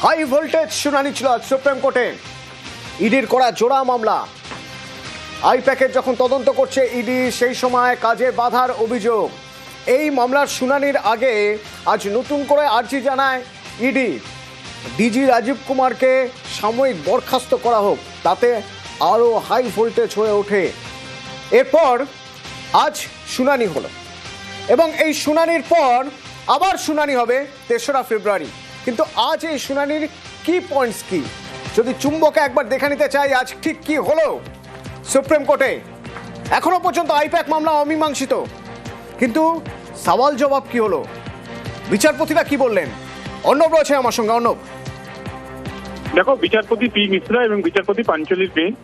High voltage শুনানি ছিল আজ সুপ্রিম কোর্টে। ইডির করা জোড়া মামলা, আইপ্যাকের যখন তদন্ত করছে ইডি সেই সময় কাজে বাধার অভিযোগ। এই মামলার শুনানির আগে আজ নতুন করে আর্জি জানায় ইডি, ডিজি রাজীব কুমারকে সাময়িক বরখাস্ত করা হোক, তাতে আরও হাই ভোল্টেজ হয়ে ওঠে। এরপর আজ শুনানি হলো এবং এই শুনানির পর আবার শুনানি হবে 3রা ফেব্রুয়ারি। কিন্তু আজ এই শুনানির কি পয়েন্টস কি, যদি চুম্বকে একবার দেখে নিতে চাই আজ ঠিক কি হলো সুপ্রিম কোর্টে। এখনো পর্যন্ত আইপ্যাক মামলা অমীমাংসিত, কিন্তু সওয়াল জবাব কি হলো, বিচারপতিরা কি বললেন? অর্ণব রয়েছে আমার সঙ্গে। অর্ণব, দেখো, বিচারপতি পি মিশ্রা এবং বিচারপতি পাঞ্চলির বেঞ্চ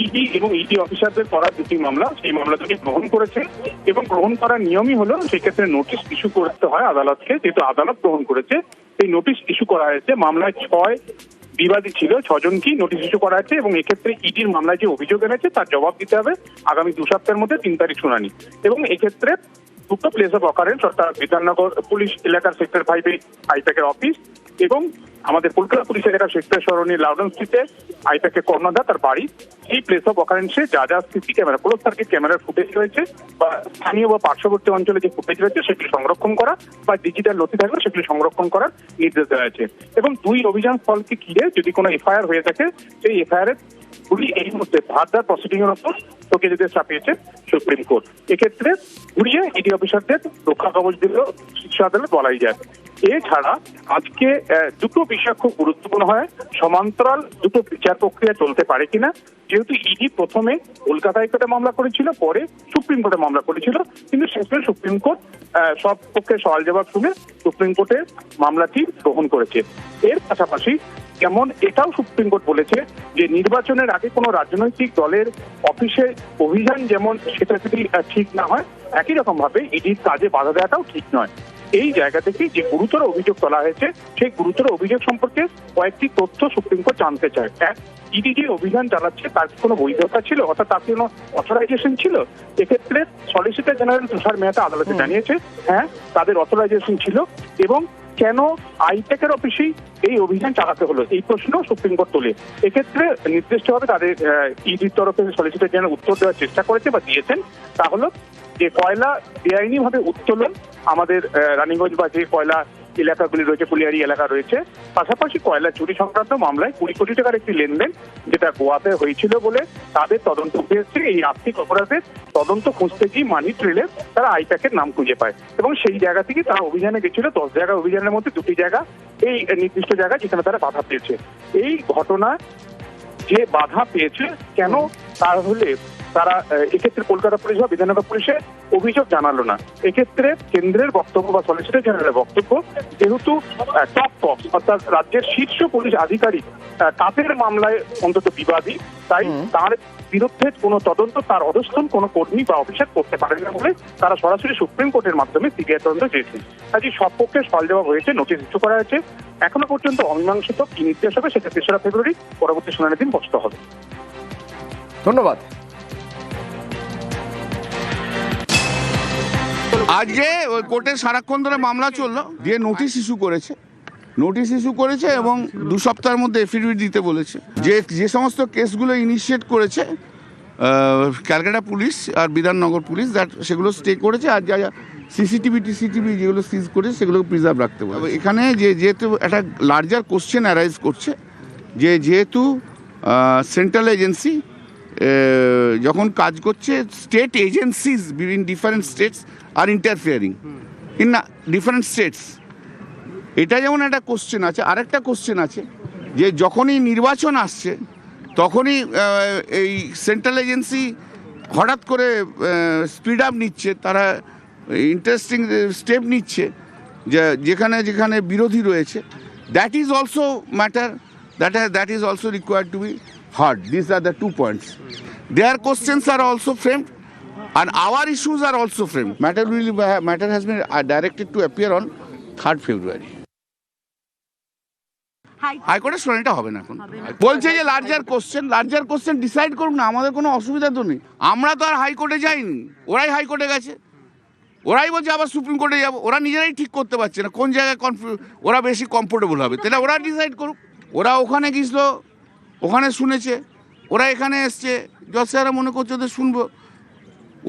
ইডি এবং ইডি অফিসারদের করা দুটি মামলা, সেই মামলাটাকে গ্রহণ করেছে এবং গ্রহণ করার নিয়মই হলো সেক্ষেত্রে নোটিশ ইস্যু করতে হয় আদালতকে। যেহেতু আদালত গ্রহণ করেছে সেই নোটিশ ইস্যু করা হয়েছে। মামলায় 6 বিবাদী ছিল, 6 জনকেই নোটিশ ইস্যু করা হয়েছে এবং এক্ষেত্রে ইডির মামলায় যে অভিযোগ এনেছে তার জবাব দিতে হবে আগামী 2 সপ্তাহের মধ্যে 3 তারিখ শুনানি। এবং এক্ষেত্রে দুটো প্লেস অফ অকারেন্স, অর্থাৎ বিধাননগর পুলিশ এলাকার সেক্টর 5-এ আইপ্যাকের অফিস এবং আমাদের কলকাতা পুলিশ এলাকার সেক্টর সরণি লাউডন স্ট্রিটে আইপ্যাকের কর্ণধার তার বাড়ি, এই প্লেস অফ অকারেন্সে যা যা সিসি ক্যামেরা, ক্লোজ সার্কিট ক্যামেরার ফুটেজ রয়েছে বা স্থানীয় বা পার্শ্ববর্তী অঞ্চলে যে ফুটেজ রয়েছে সেগুলি সংরক্ষণ করা বা ডিজিটাল নথি থাকলে সেগুলি সংরক্ষণ করার নির্দেশ দেওয়া হয়েছে। এবং 2 অভিযান স্থলকে ঘিরে যদি কোনো এফআইআর হয়ে থাকে সেই এফআইআর গুলি এই মুহূর্তে ফার্দার প্রসিডিং এর উপর তোকে যেতে চাপিয়েছে সুপ্রিম কোর্ট। এক্ষেত্রে ঘুরিয়ে ইডি অফিসারদের রক্ষা কবচ দিল শীর্ষ আদালত বলাই যায়। এছাড়া আজকে দুটো বিষয় খুব গুরুত্বপূর্ণ হয়, সমান্তরাল দুটো বিচার প্রক্রিয়া চলতে পারে কিনা। যেহেতু ইডি প্রথমে কলকাতা হাইকোর্টে মামলা করেছিল, পরে সুপ্রিম কোর্টে মামলা করেছিল, কিন্তু শেষে সুপ্রিম কোর্ট সব পক্ষে সওয়াল জবাব শুনে সুপ্রিম কোর্টে মামলাটি গ্রহণ করেছে। এর পাশাপাশি যেমন এটাও সুপ্রিম কোর্ট বলেছে যে নির্বাচনের আগে কোনো রাজনৈতিক দলের অফিসে অভিযান যেমন সেটা যদি ঠিক না হয়, একই রকম ভাবে ইডির কাজে বাধা দেওয়াটাও ঠিক নয়। এই জায়গা থেকে যে গুরুতর অভিযোগ তোলা হয়েছে সেই গুরুতর অভিযোগ সম্পর্কে কয়েকটি তথ্য সুপ্রিম কোর্ট জানতে চায়। ইডি যে অভিযান চালাচ্ছে তার কোনো বৈধতা ছিল, অর্থাৎ তার কোনো অথরাইজেশন ছিল? এক্ষেত্রে সলিসিটর জেনারেল তুষার মেহতা আদালতে জানিয়েছে হ্যাঁ, তাদের অথরাইজেশন ছিল। এবং কেন আইপ্যাকের অফিসেই এই অভিযান চালাতে হলো, এই প্রশ্ন সুপ্রিম কোর্ট তোলে। এক্ষেত্রে নির্দিষ্টভাবে তাদের ইডির তরফে সলিসিটর জেনারেল উত্তর দেওয়ার চেষ্টা করেছে বা দিয়েছেন, তা হলো যে কয়লা বেআইনি ভাবে উত্তোলন আমাদের রানীগঞ্জ বা যে কয়লা এলাকাগুলি রয়েছে, কুলিয়ারি এলাকা রয়েছে, পাশাপাশি কয়লা চুরি সংক্রান্ত মামলায় 20 কোটি টাকার একটি লেনদেন যেটা গোয়াতে হয়েছিল বলে তাদের তদন্ত হয়েছে। এই আর্থিক অপরাধের তদন্ত খুঁজতে গিয়ে মানি ট্রেলে তারা আইপ্যাকের নাম খুঁজে পায় এবং সেই জায়গা থেকে তারা অভিযানে গেছিল। 10 জায়গা অভিযানের মধ্যে 2টি জায়গা এই নির্দিষ্ট জায়গা যেখানে তারা বাধা পেয়েছে। এই ঘটনা যে বাধা পেয়েছে কেন, তাহলে তারা এক্ষেত্রে কলকাতা পুলিশ বা বিধাননগর পুলিশে অভিযোগ জানালো না। এক্ষেত্রে কেন্দ্রের বক্তব্য বা সলিসিটর জেনারেলের বক্তব্য, যেহেতু টপ বক্স অর্থাৎ রাজ্যের শীর্ষ পুলিশ আধিকারিক তাদের মামলায় অন্তত বিবাদী, তাই তার বিরুদ্ধে কোনো তদন্ত তার অধস্তন কোনো কর্মী বা অফিসার করতে পারেন না বলে তারা সরাসরি সুপ্রিম কোর্টের মাধ্যমে সিবিআই তদন্ত চেয়েছে। কাজে সব পক্ষে সওয়াল জবাব হয়েছে, নোটিশ ইস্যু করা হয়েছে। এখনো পর্যন্ত অমীমাংসিত কি নির্দেশ হবে সেটা 3রা ফেব্রুয়ারি পরবর্তী শুনানির দিন স্পষ্ট হবে। ধন্যবাদ। আজকে ওই কোর্টের সারাক্ষণ ধরে মামলা চললো, দিয়ে নোটিশ ইস্যু করেছে এবং 2 সপ্তাহের মধ্যে এফিডেভিট দিতে বলেছে। যে সমস্ত কেসগুলো ইনিশিয়েট করেছে ক্যালকাটা পুলিশ আর বিধাননগর পুলিশ, সেগুলো স্টে করেছে। আর যা যা সিসিটিভি যেগুলো সিজ করেছে সেগুলোকে প্রিজার্ভ রাখতে বলে। এখানে যেহেতু একটা লার্জার কোশ্চেন অ্যারাইজ করছে যে যেহেতু সেন্ট্রাল এজেন্সি যখন কাজ করছে, state agencies between different states are interfering in different states, এটা যেমন একটা কোশ্চেন আছে। আরেকটা কোশ্চেন আছে যে যখনই নির্বাচন আসছে তখনই এই সেন্ট্রাল এজেন্সি হঠাৎ করে স্পিড আপ নিচ্ছে, তারা ইন্টারেস্টিং স্টেপ নিচ্ছে যেখানে যেখানে বিরোধী রয়েছে। That is also matter, that is also required to be heard. These are the 2 points. Their questions are also framed and our issues are also framed. Matter has been directed to appear on 3rd February. হাইকোর্টের শুনানিটা হবে না এখন, বলছে যে larger question decide করুক না, আমাদের কোনো অসুবিধা তো নেই। আমরা তো আর হাইকোর্টে যাইনি, ওরাই হাইকোর্টে গেছে। ওরাই বলছে আবার সুপ্রিম কোর্টে যাবো। ওরা নিজেরাই ঠিক করতে পারছে না কোন জায়গায় ওরা বেশি কমফোর্টেবল হবে, তাহলে ওরা ডিসাইড করুক। ওরা ওখানে গিয়েছিল, ওখানে শুনেছে, ওরা এখানে এসছে, জজ স্যাররা মনে করছে ওদের শুনবো,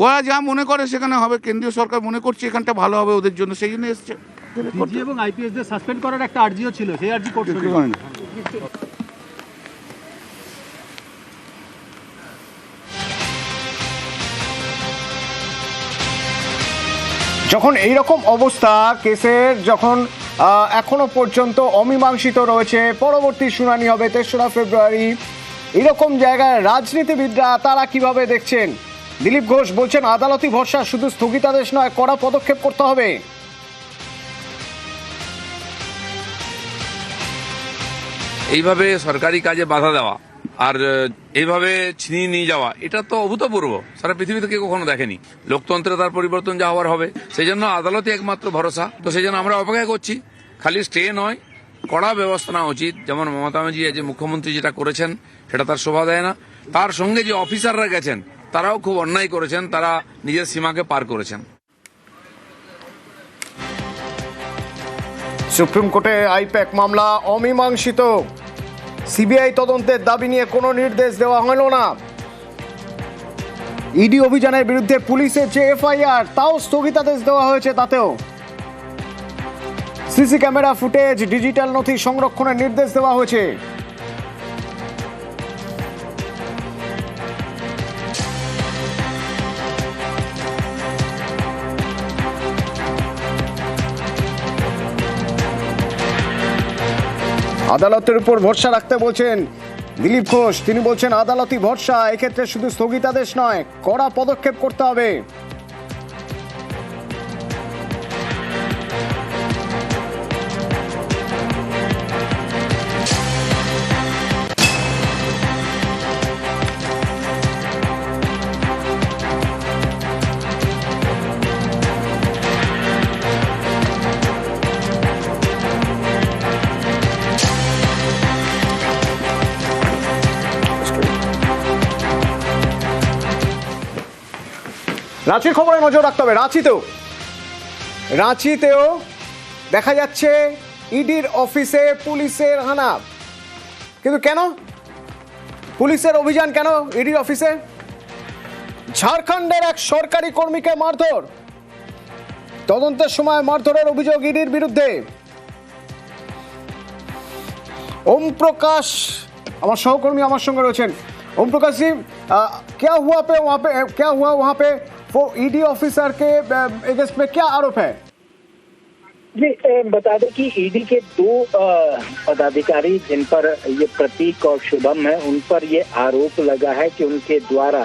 ওরা যা মনে করে সেখানে হবে। কেন্দ্রীয় সরকার মনে করছে এখানটা ভালো হবে ওদের জন্য, সেই জন্য এসছে। ডিজি এবং আইপিএসদের সাসপেন্ড করার একটা আর্জিও ছিল, সেই আর্জি কোর্ট যখন এই রকম অবস্থা কেসের, যখন এখনো পর্যন্ত অমীমাংসিত রয়েছে, পরবর্তী শুনানি হবে 3রা ফেব্রুয়ারি, এরকম জায়গায় রাজনীতিবিদরা তারা কিভাবে দেখছেন? দিলীপ ঘোষ বলছেন আদালতি ভরসা, শুধু স্থগিতাদেশ নয়, কড়া পদক্ষেপ করতে হবে। এইভাবে সরকারি কাজে বাধা দেওয়া আর এইভাবে ছিনিয়ে নিয়ে যাওয়া, এটা তো অভূতপূর্ব, সারা পৃথিবীতে কেউ কখনো দেখেনি। লোকতন্ত্রে তার পরিবর্তন যা হওয়ার হবে, সেই জন্য আদালতই একমাত্র ভরসা। তো সেই জন্য আমরা অপেক্ষা করছি। খালি স্টে নয়, কড়া ব্যবস্থা নেওয়া উচিত। যেমন মমতা ব্যানার্জি যে মুখ্যমন্ত্রী যেটা করেছেন সেটা তার শোভা দেয় না। তার সঙ্গে যে অফিসাররা গেছেন তারাও খুব অন্যায় করেছেন, তারা নিজের সীমাকে পার করেছেন। সুপ্রিম কোর্টে আইপ্যাক মামলা অমীমাংসিত, সিবিআই তদন্তের দাবি নিয়ে কোনো নির্দেশ দেওয়া হলো না। ইডি অভিযানের বিরুদ্ধে পুলিশের যে এফআইআর তাও স্থগিতাদেশ দেওয়া হয়েছে, তাতেও সিসি ক্যামেরা ফুটেজ, ডিজিটাল নথি সংরক্ষণের নির্দেশ দেওয়া হয়েছে। আদালতের উপর ভরসা রাখতে বলছেন দিলীপ ঘোষ। তিনি বলছেন আদালতি ভরসা, এক্ষেত্রে শুধু স্থগিতাদেশ নয়, কড়া পদক্ষেপ করতে হবে। রাঁচির খবরে নজর রাখতে হবে। রাঁচিতেও দেখা যাচ্ছে ইডির অফিসে পুলিশের হানা। কিন্তু কেন পুলিশের অভিযান, কেন ইডির অফিসে? ঝাড়খণ্ডের এক সরকারি কর্মীকে মারধর, তদন্তের সময় মারধরের অভিযোগ ইডির বিরুদ্ধে। ওম প্রকাশ আমার সহকর্মী আমার সঙ্গে রয়েছেন। ओम प्रकाश जी, क्या हुआ वहाँ पे वो ईडी ऑफिसर के अगेंस्ट में क्या आरोप है? जी बता दें कि ईडी के 2 पदाधिकारी जिन पर ये प्रतीक और शुभम है, उन पर ये आरोप लगा है कि उनके द्वारा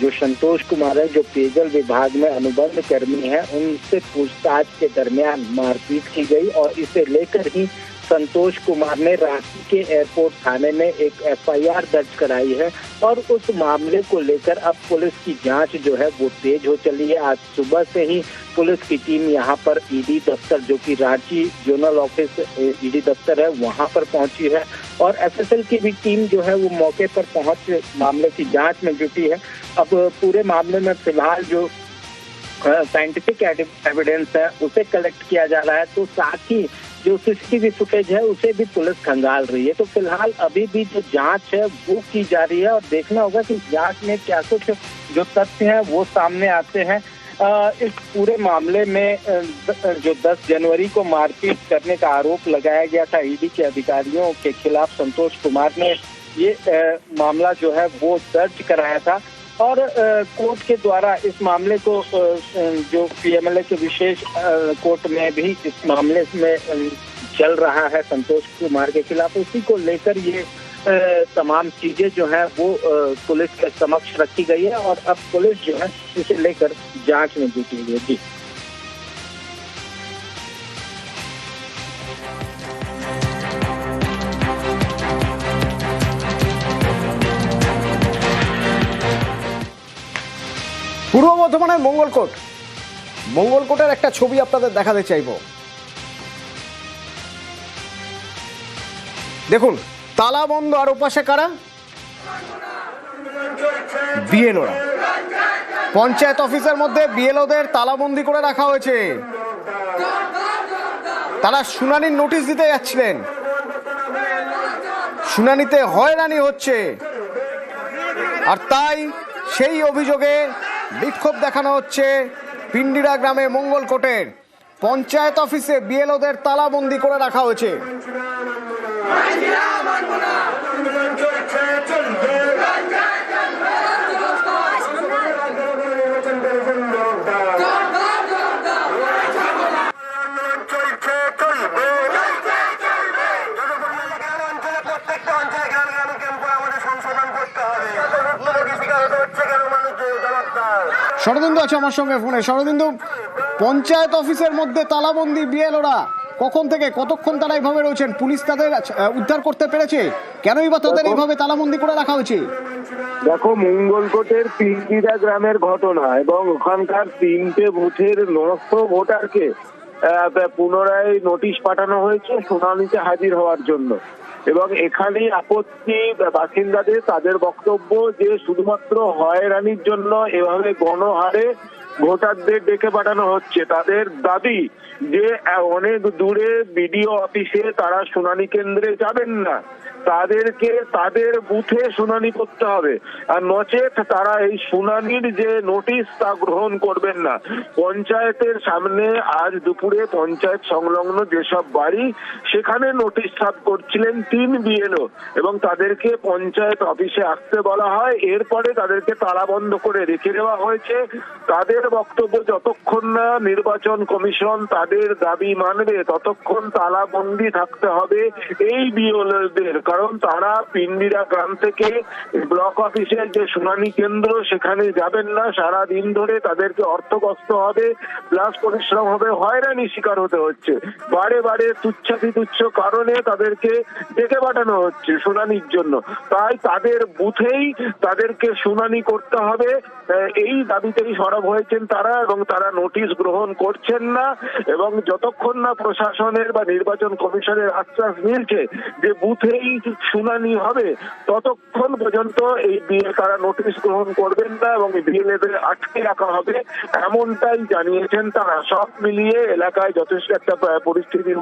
जो संतोष कुमार है, जो पेयजल विभाग में अनुबंध कर्मी है, उनसे पूछताछ के दरमियान मारपीट की गई और इसे लेकर ही संतोष कुमार ने रांची के एयरपोर्ट थाने में एक एफआईआर दर्ज कराई है और उस मामले को लेकर अब पुलिस की जांच जो है वो तेज हो चली है। आज सुबह से ही पुलिस की टीम यहाँ पर ईडी दफ्तर, जो कि रांची जोनल ऑफिस ईडी दफ्तर है, वहाँ पर पहुंची है और एफएसएल की भी टीम जो है वो मौके पर पहुंच मामले की जांच में जुटी है। अब पूरे मामले में फिलहाल जो साइंटिफिक एविडेंस है उसे कलेक्ट किया जा रहा है, तो साथ ही जो सीसीटीवी फुटेज है उसे भी पुलिस खंगाल रही है। तो फिलहाल अभी भी जो जांच है वो की जा रही है और देखना होगा कि जांच में क्या कुछ जो तथ्य हैं वो सामने आते हैं। इस पूरे मामले में जो 10 जनवरी को मारपीट करने का आरोप लगाया गया था ईडी के अधिकारियों के खिलाफ, संतोष कुमार ने ये मामला जो है वो दर्ज कराया था और कोर्ट के द्वारा इस मामले को जो पीएमएलए के विशेष कोर्ट में भी इस मामले में चल रहा है संतोष कुमार के खिलाफ, उसी को लेकर ये तमाम चीजें जो है वो पुलिस के समक्ष रखी गई है और अब पुलिस जो है इसे लेकर जांच में जुटी हुई है। जी পূর্ব বর্ধমানের মঙ্গলকোটের একটা ছবি আপনাদের দেখাতে চাইব। দেখুন, তালা বন্ধ আর ওপাশে কারা? বিএলওরা। পঞ্চায়েত অফিসের মধ্যে বিএলওদের তালাবন্দি করে রাখা হয়েছে। তারা শুনানির নোটিশ দিতে যাচ্ছিলেন, শুনানিতে হয়রানি হচ্ছে, আর তাই সেই অভিযোগে বিক্ষোভ দেখানো হচ্ছে পিন্ডিরা গ্রামে মঙ্গলকোটের পঞ্চায়েত অফিসে বিএলওদের তালাবন্দি করে রাখা হয়েছে। শরদিন্দু আছে আমার সঙ্গে ফোনে। শরদিন্দু, পঞ্চায়েত অফিসের মধ্যে তালাবন্দি বিএলওরা, কখন থেকে কতক্ষণ তারা এইভাবে রয়েছেন? পুলিশ তাদের উদ্ধার করতে পেরেছে? কেনই বা তাদের এইভাবে তালাবন্দি করে রাখা হয়েছে? দেখো, মঙ্গলকোটের পিন্ডিরা গ্রামের ঘটনা এবং ওখানকার 3টে বুথের 900 ভোটারকে পুনরায় নোটিশ পাঠানো হয়েছে শুনানিতে হাজির হওয়ার জন্য। এবং এখানে আপত্তি বাসিন্দাদের, তাদের বক্তব্য যে শুধুমাত্র হয়রানির জন্য এভাবে গণহারে ভোটারদের ডেকে পাঠানো হচ্ছে। তাদের দাবি যে অনেক দূরে বিডিও অফিসে তারা শুনানি কেন্দ্রে যাবেন না, তাদেরকে তাদের বুথে শুনানি করতে হবে, আর নচেত তারা এই শুনানির যে নোটিশ তা গ্রহণ করবেন না। পঞ্চায়েতের সামনে আজ দুপুরে পঞ্চায়েত সংলগ্ন যেসব বাড়ি, সেখানে নোটিশ সার্ভ করছিলেন 3 বিএলও এবং তাদেরকে পঞ্চায়েত অফিসে আসতে বলা হয়। এরপরে তাদেরকে তালাবন্ধ করে রেখে দেওয়া হয়েছে। তাদের বক্তব্য, যতক্ষণ না নির্বাচন কমিশন তাদের দাবি মানবে ততক্ষণ তালাবন্দি থাকতে হবে এই বিএলওদের। কারণ তারা পিন্ডিরা গ্রাম থেকে ব্লক অফিসের যে শুনানি কেন্দ্র সেখানে যাবেন না। সারা দিন ধরে তাদেরকে অর্থ কষ্ট হবে, প্লাস পরিশ্রম হবে, হয়রানি শিকার হতে হচ্ছে। বারে বারে তুচ্ছ কারণে তাদেরকে ডেকে পাঠানো হচ্ছে শুনানির জন্য। তাই তাদের বুথেই তাদেরকে শুনানি করতে হবে, এই দাবিতেই সরব হয়েছেন তারা, এবং তারা নোটিশ গ্রহণ করছেন না। এবং যতক্ষণ না প্রশাসনের বা নির্বাচন কমিশনের আশ্বাস মিলছে যে বুথেই শুনানি হবে, ততক্ষণ পর্যন্ত এই তারা নোটিশ গ্রহণ করবেন না এবং বিএলএদের আটকে রাখা হবে, এমনটাই জানিয়েছেন তারা। সব মিলিয়ে এলাকায় যথেষ্ট একটা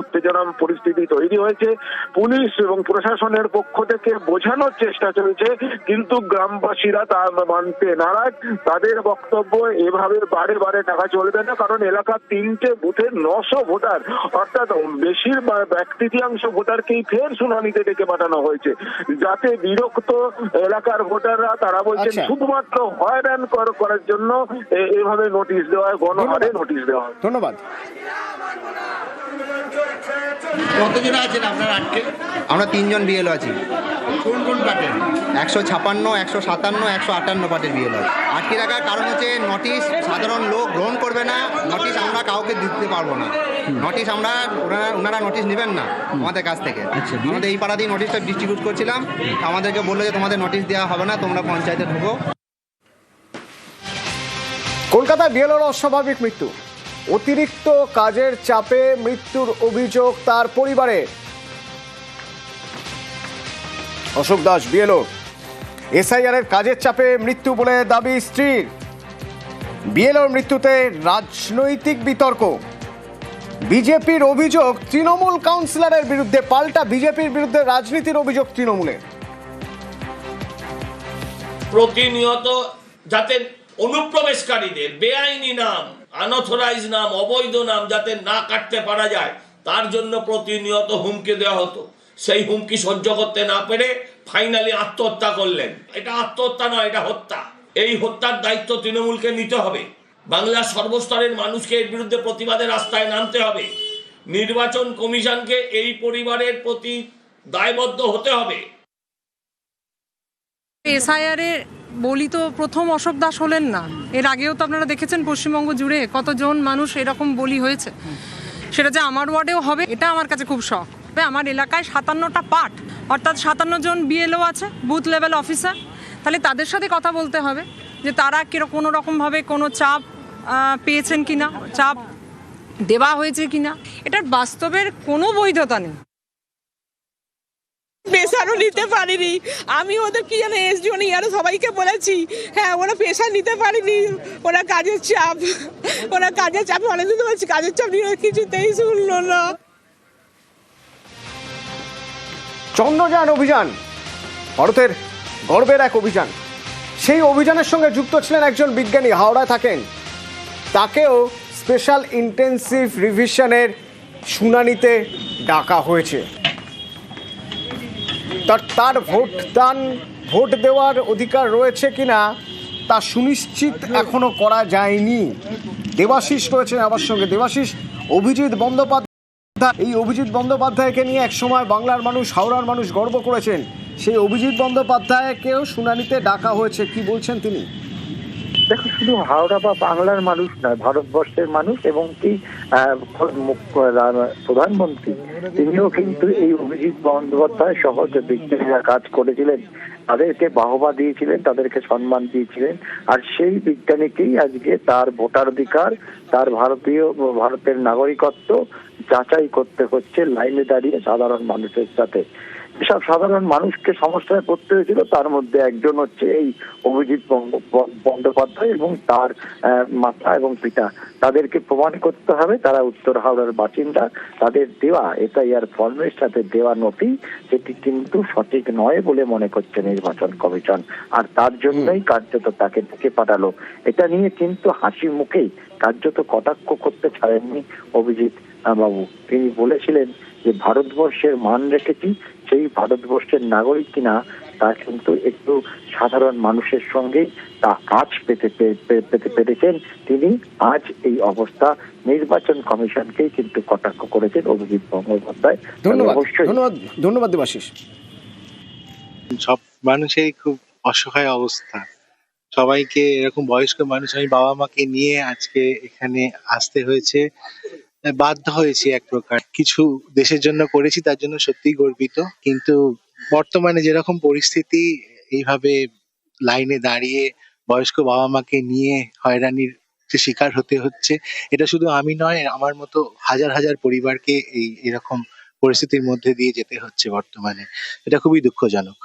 উত্তেজনা পরিস্থিতি তৈরি হয়েছে। পুলিশ এবং প্রশাসনের পক্ষ থেকে বোঝানোর চেষ্টা চলছে, কিন্তু গ্রামবাসীরা তা মানতে নারাজ। তাদের বক্তব্য, এভাবে বারে বারে টাকা চলবে না, কারণ এলাকার 3টে বুথের 900 ভোটার, অর্থাৎ বেশিরভাগ 1/3 ভোটারকেই ফের শুনানিতে ডেকে পাঠানো হয়েছে। যাতে বিরক্ত এলাকার ভোটাররা, তারা বলছেন শুধুমাত্র হয়রান করার জন্য এভাবে নোটিশ দেওয়া হয়, গণহারে নোটিশ দেওয়া হয়। ধন্যবাদ। কতজন আছেন আপনার আটকে? আমরা 3 জন বিএলও আছি। কোন কোন পার্টের? 156, 157, 158 পার্টির বিএলও। আটকে রাখার কারণ হচ্ছে নোটিশ সাধারণ লোক গ্রহণ করবে না, নোটিশ আমরা কাউকে দিতে পারবো না। নোটিশ ওনারা নোটিশ নেবেন না আমাদের কাছ থেকে। আমাদের এই পাড়াতেই নোটিশটা ডিস্ট্রিবিউট করছিলাম, আমাদেরকে বললো যে তোমাদের নোটিশ দেওয়া হবে না, তোমরা পঞ্চায়েতে ঢুকো। কলকাতায় বিএলওর অস্বাভাবিক মৃত্যু, অতিরিক্ত কাজের চাপে মৃত্যুর অভিযোগ তার পরিবারের। অশোক দাস বিএলও, এসআইআর এর কাজের চাপে মৃত্যু বলে দাবি স্ত্রীর। বিএলওর মৃত্যুতে রাজনৈতিক বিতর্ক, বিজেপির অভিযোগ তৃণমূল কাউন্সিলরের বিরুদ্ধে, পাল্টা বিজেপির বিরুদ্ধে রাজনীতির অভিযোগ তৃণমূলের। প্রতিনিয়ত যাতে অনুপ্রবেশকারীদের বেআইনি নাম, আনঅথরাইজ নাম, অবৈধ নাম যাতে না কাটতে পারা যায়, তার জন্য প্রতিনিয়ত হুমকি দেওয়া হতো। সেই হুমকি সহ্য করতে না পেরে ফাইনালি আত্মহত্যা করলেন। এটা আত্মহত্যা নয়, এটা হত্যা। এই হত্যার দায়িত্ব তৃণমূলকে নিতে হবে। বাংলার সর্বস্তরের মানুষকে এর বিরুদ্ধে প্রতিবাদের রাস্তায় নামতে হবে। নির্বাচন কমিশনকে এই পরিবারের প্রতি দায়বদ্ধ হতে হবে। এসআইআর এর বলি তো প্রথম অশোক দাস হলেন না, এর আগেও তো আপনারা দেখেছেন পশ্চিমবঙ্গ জুড়ে কতজন মানুষ এরকম বলি হয়েছে। সেটা যে আমার ওয়ার্ডেও হবে, এটা আমার কাছে খুব শখ। আমার এলাকায় 57টা পার্ট, অর্থাৎ 57 জন বিএলও আছে, বুথ লেভেল অফিসার। তাহলে তাদের সাথে কথা বলতে হবে যে তারা কোনো রকমভাবে কোনো চাপ পেয়েছেন কিনা, চাপ দেওয়া হয়েছে কিনা। এটার বাস্তবের কোনো বৈধতা নেই। প্রেশারও নিতে পারিনি। আমি ওদের কি জানে এসডিও নেই আরো সবাইকে বলেছি, হ্যাঁ ওরা প্রেশার নিতে পারিনি, ওরা কাজের চাপ অনেকদিন বলছি কাজের চাপ নিয়ে কিছুতেই শুনলো না। চন্দ্রযান অভিযান ভারতের গর্বের এক অভিযান। সেই অভিযানের সঙ্গে যুক্ত ছিলেন একজন বিজ্ঞানী, হাওড়ায় থাকেন। তাকেও স্পেশাল ইন্টেন্সিভ রিভিশনের শুনানিতে ডাকা হয়েছে। তার ভোট দেওয়ার অধিকার রয়েছে কিনা তা সুনিশ্চিত এখনো করা যায়নি। দেবাশিস রয়েছেন আমার সঙ্গে। দেবাশিস, অভিজিৎ বন্দ্যোপাধ্যায়, এই অভিজিৎ বন্দ্যোপাধ্যায়কে নিয়ে একসময় বাংলার মানুষ, হাওড়ার মানুষ গর্ব করেছেন। সেই অভিজিৎ বন্দ্যোপাধ্যায়কেও শুনানিতে ডাকা হয়েছে, কি বলছেন তিনি? দেখো, শুধু হাওড়া বা বাংলার মানুষ নয়, ভারতবর্ষের মানুষ এবং কি প্রধানমন্ত্রী তিনিও কিন্তু এই অভিজিৎ বন্দ্যোপাধ্যায় সহ যে বিজ্ঞানীরা কাজ করেছিলেন তাদেরকে বাহবা দিয়েছিলেন, তাদেরকে সম্মান দিয়েছিলেন। আর সেই বিজ্ঞানীকেই আজকে তার ভোটাধিকার, তার ভারতের নাগরিকত্ব যাচাই করতে হচ্ছে লাইনে দাঁড়িয়ে সাধারণ মানুষের সাথে। এসব সাধারণ মানুষকে সমস্যায় পড়তে হয়েছিল, তার মধ্যে একজন হচ্ছে এই অভিজিৎ বন্দ্যোপাধ্যায় এবং তার মাতা এবং পিতা। তাদেরকে প্রমাণ করতে হবে তারা উত্তর হাওড়ার বাসিন্দা। তাদের দেওয়া এসআইআর ফর্মের সাথে দেওয়া নথি সেটি কিন্তু সঠিক নয় বলে মনে করছে নির্বাচন কমিশন, আর তার জন্যই কার্যত তাকে ডেকে পাঠালো। এটা নিয়ে কিন্তু হাসি মুখেই কার্যত কটাক্ষ করতে ছাড়েননি অভিজিৎ বাবু। তিনি বলেছিলেন যে ভারতবর্ষের মান রেখেছি, সেই ভারতবর্ষের নাগরিক কিনা তা কিন্তু একটু সাধারণ মানুষের সঙ্গে তা আজ পেতে পেরেছেন তিনি। আজ এই অবস্থা নির্বাচন কমিশনকেই কিন্তু কটাক্ষ করেছেন অভিজিৎ বন্দ্যোপাধ্যায়। ধন্যবাদ দেবাশিস। সব মানুষেরই খুব অসহায় অবস্থা, সবাইকে এরকম বয়স্ক মানুষ, আমি বাবা মাকে নিয়ে আজকে এখানে আসতে হয়েছে, বাধ্য হয়েছি এক প্রকার। কিছু দেশের জন্য করেছি, তার জন্য সত্যিই গর্বিত। কিন্তু বর্তমানে যেরকম পরিস্থিতি, এইভাবে লাইনে দাঁড়িয়ে বয়স্ক বাবা মাকে নিয়ে হয়রানির শিকার হতে হচ্ছে, এটা শুধু আমি নয়, আমার মতো হাজার হাজার পরিবারকে এরকম পরিস্থিতির মধ্যে দিয়ে যেতে হচ্ছে বর্তমানে। এটা খুবই দুঃখজনক।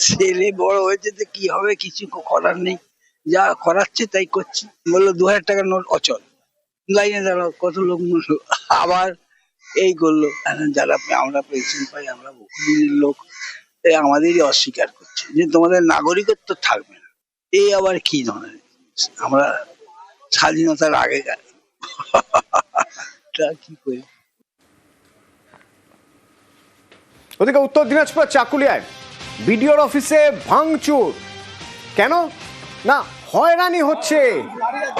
ছেলে বড় হয়েছে তো কি হবে, কিছু করার নেই, যা করাচ্ছে তাই করছি। বললো 2000 টাকার নোট অচল, লাইনে দাঁড়াও, কত লোক আবার এই করলো। যারা আমরা পেনশন পাই, আমরা বহুদিনের লোক, আমাদেরই অস্বীকার করছে যে তোমাদের নাগরিকত্ব থাকবে না। এই আবার কি ধরনের, আমরা স্বাধীনতার আগেকার কি করি। ওদিকে উত্তর দিনাজপুর চাকুলিয়ায় বিডিওর অফিসে ভাঙচুর। কেন না, হয়রানি হচ্ছে।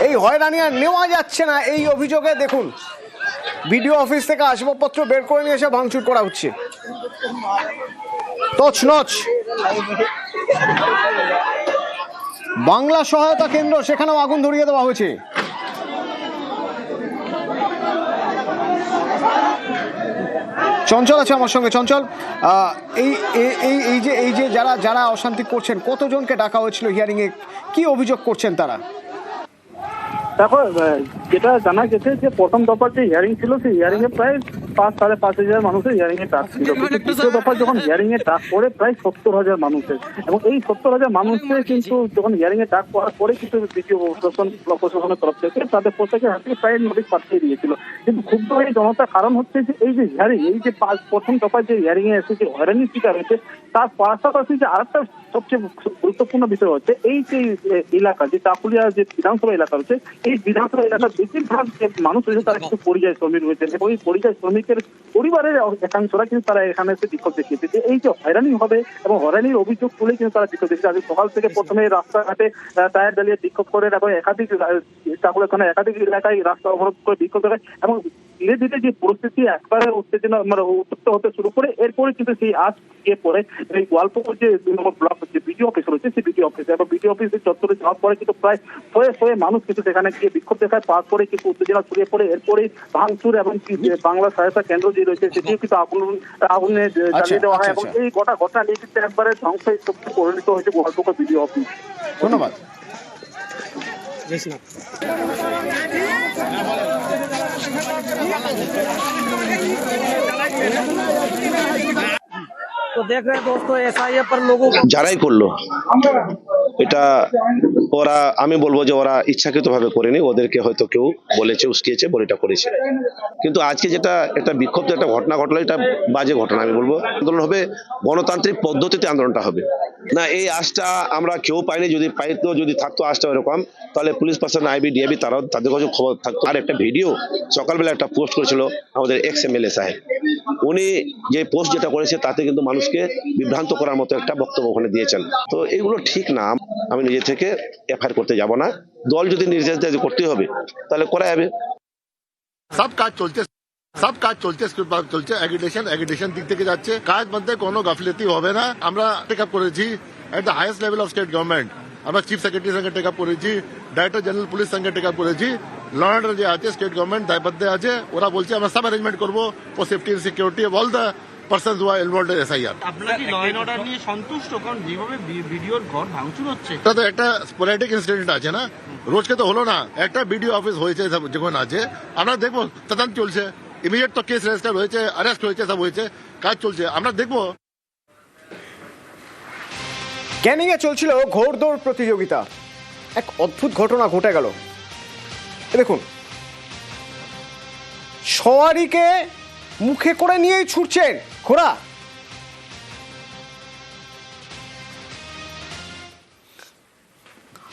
এই হয়রানি আর নেওয়া যাচ্ছে না, এই অভিযোগে দেখুন বিডিও অফিস থেকে আসবাবপত্র বের করে নিয়ে এসে ভাঙচুর করা হচ্ছে। তছনছ বাংলা সহায়তা কেন্দ্র, সেখানেও আগুন ধরিয়ে দেওয়া হয়েছে। চঞ্চল আছে আমার সঙ্গে। চঞ্চল, এই যে যারা অশান্তি করছেন, কতজনকে ডাকা হয়েছিল হিয়ারিং এ, কি অভিযোগ করছেন তারা? দেখো, যেটা জানা গেছে যে প্রথম দফার যে হিয়ারিং ছিল, সেই হিয়ারিং এ প্রায় 5-5.5 মানুষের হিয়ারিং এ ডাক ছিল। দ্বিতীয় দফা যখন হিয়ারিং এ ডাক পড়ে প্রায় 70,000 মানুষের, এবং এই 70,000 মানুষের কিন্তু যখন হিয়ারিং এ ডাক পড়ার পরে কিন্তু দ্বিতীয় প্রশাসনের তরফ থেকে তাদের প্রত্যেকের হাতে প্রায় নোটিশ পাঠিয়ে দিয়েছিল। কিন্তু ক্ষুব্ধ হয়ে জনতার কারণ হচ্ছে যে এই যে হিয়ারিং, এই যে প্রথম দফায় যে হিয়ারিং এ এসে যে হয়রানির শিকার হয়েছে, তার পাশাপাশি যে আরেকটা সবচেয়ে গুরুত্বপূর্ণ বিষয় হচ্ছে এই যে এলাকা, যে চাকুলিয়া যে বিধানসভা এলাকা রয়েছে, এই বিধানসভা এলাকার বেশিরভাগ যে মানুষ রয়েছে তারা কিন্তু পরিযায়ী শ্রমিক রয়েছেন, এবং এই পরিযায়ী শ্রমিকের পরিবারের একাংশরা কিন্তু তারা এখানে এসে বিক্ষোভ দেখিয়েছে যে এই যে হয়রানি হবে, এবং হয়রানির অভিযোগ তুলে কিন্তু তারা বিক্ষোভ দেখিয়েছে। আজ সকাল থেকে প্রথমে রাস্তাঘাটে টায়ার জ্বালিয়ে বিক্ষোভ করে, এবং একাধিক চাকুলিয়া একাধিক এলাকায় রাস্তা অবরোধ করে বিক্ষোভ দেখায়, এবং ধীরে ধীরে যে পরিস্থিতি একবারে উত্তেজনা উত্তপ্ত হতে শুরু করে, এরপরে কিন্তু সেই আজ গিয়ে পড়ে এই গোয়ালপুকুর যে 2 নম্বর ব্লক যে বিডিও অফিস রয়েছে, সেই বিডিও অফিসে, এবং বিডিও অফিসের চত্বরে যাওয়ার পরে কিন্তু প্রায় শয়ে মানুষ কিন্তু সেখানে গিয়ে বিক্ষোভ দেখায়। তারপরে কিন্তু উত্তেজনা ছড়িয়ে পড়ে, এরপরে ভাঙচুর এবং বাংলা সহায়তা কেন্দ্র যে রয়েছে সেটিও কিন্তু আগুনে জ্বালিয়ে দেওয়া হয়, এবং এই গোটা ঘটনা নিয়ে কিন্তু একবারে ধ্বংসস্তূপে পরিণত হয়েছে গোয়ালপুকুর বিডিও অফিস। ধন্যবাদ। तो देख रहे हैं दोस्तों एसआईए पर लोगों को যারাই করলো এটা ওরা, আমি বলবো যে ওরা ইচ্ছাকৃতভাবে করেনি, ওদেরকে হয়তো কেউ বলেছে, উস্কিয়েছে বলে এটা করেছে। কিন্তু আজকে যেটা একটা বিক্ষুব্ধ একটা ঘটনা ঘটলো, এটা বাজে ঘটনা। আমি বলবো আন্দোলন হবে গণতান্ত্রিক পদ্ধতিতে, আন্দোলনটা হবে না। এই আশটা আমরা কেউ পাইনি। যদি পাইতো, যদি থাকতো আশটা এরকম, তাহলে পুলিশ প্রশাসন, আইবি, ডিআইবি তারাও, তাদের কাছে খবর থাকতো। আর একটা ভিডিও সকালবেলা একটা পোস্ট করেছিল আমাদের এক্স এমএলএ সাহেব, উনি যে পোস্ট যেটা করেছে তাতে কিন্তু মানুষকে বিভ্রান্ত করার মতো একটা বক্তব্য ওখানে দিয়েছেন। তো এগুলো ঠিক না। আমি নিজে থেকে এফআইআর করতে যাব না। দল যদি নির্দেশ দেয় যে করতে হবে, তাহলে করা যাবে। সব কাজ চলছে, স্ক্রিপ্ট চলছে, অ্যাগিটেশন দিক থেকে যাচ্ছে। কাজ মধ্যে কোনো গাফিলতি হবে না। আমরা টেক আপ করেছি at the highest level of state government. আমরা চিফ সেক্রেটারির সঙ্গে টেক আপ করেছি, ডাইরেক্টর জেনারেল পুলিশ সঙ্গে টেক আপ করেছি। ল অ্যান্ড অর্ডার যে আছে স্টেট গভর্নমেন্ট দায়বদ্ধ আছে। ওরা বলছে আমরা সব অ্যারেঞ্জমেন্ট করবো for safety and security of all the persons who are involved in SIR. আপনারা কি ল এন্ড অর্ডার নিয়ে সন্তুষ্ট? কারণ যেভাবে ভিডিওর ঘর ভাঙচুর হচ্ছে, এটা তো একটা স্পোরাডিক ইনসিডেন্ট আছে না, রোজকে তো হলো না। একটা বিডিও অফিস হয়েছে যখন আছে, আমরা দেখবো তদন্ত চলছে। ইমিডিয়েট তো কেস রেজিস্টার হয়েছে, অ্যারেস্ট হয়েছে, সব হয়েছে, কাজ চলছে, আমরা দেখবো। ক্যানিংয়ে চলছিল ঘোড়দৌড় প্রতিযোগিতা। এক অদ্ভুত ঘটনা ঘটে গেল। দেখুন, সওয়ারিকে মুখে করে নিয়েই ছুটছেন ঘোড়া।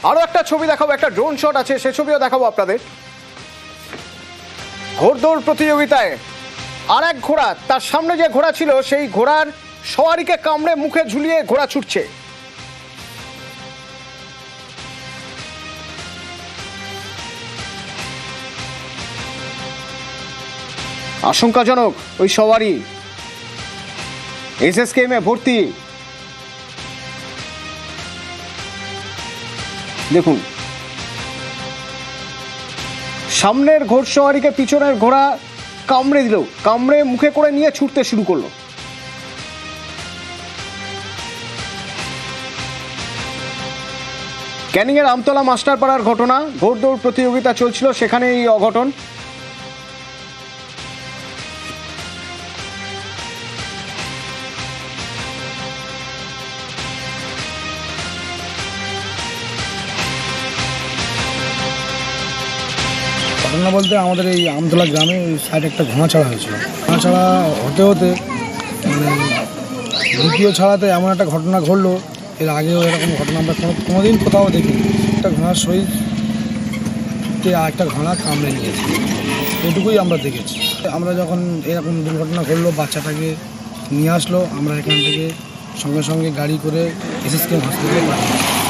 আরো একটা ছবি দেখাবো, একটা ড্রোন শট আছে, সে ছবিও দেখাবো আপনাদের। ঘোড়দৌড় প্রতিযোগিতায় আর এক ঘোড়া, তার সামনে যে ঘোড়া ছিল সেই ঘোড়ার সওয়ারিকে কামড়ে মুখে ঝুলিয়ে ঘোড়া ছুটছে। আশঙ্কাজনক ওই সওয়ারি, এসএসকেএমে ভর্তি। দেখুন, সামনের ঘোড়সওয়ারিকে পিছনের ঘোড়া কামড়ে দিল, কামড়ে মুখে করে নিয়ে ছুটতে শুরু করলো। ক্যানিংয়ের আমতলা মাস্টারপাড়ার ঘটনা। ঘোড়দৌড় প্রতিযোগিতা চলছিল, সেখানে এই অঘটন। ঘটনা বলতে আমাদের এই আমতলা গ্রামে সাইডে একটা ঘোড়া ছাড়া হয়েছিল। ঘোড়া ছাড়া হতে হতে মানে দ্বিতীয় ছাড়াতে এমন একটা ঘটনা ঘটলো, এর আগেও এরকম ঘটনা আমরা কোনোদিন কোথাও দেখিনি। একটা ঘোড়ার শরীরকে আর একটা ঘোড়া কামড়ে নিয়েছে, এটুকুই আমরা দেখেছি। আমরা যখন এরকম দুর্ঘটনা ঘটলো, বাচ্চাটাকে নিয়ে আসলো, আমরা এখান থেকে সঙ্গে সঙ্গে গাড়ি করে এসএসকেএম হসপিটালে পাঠিয়েছি।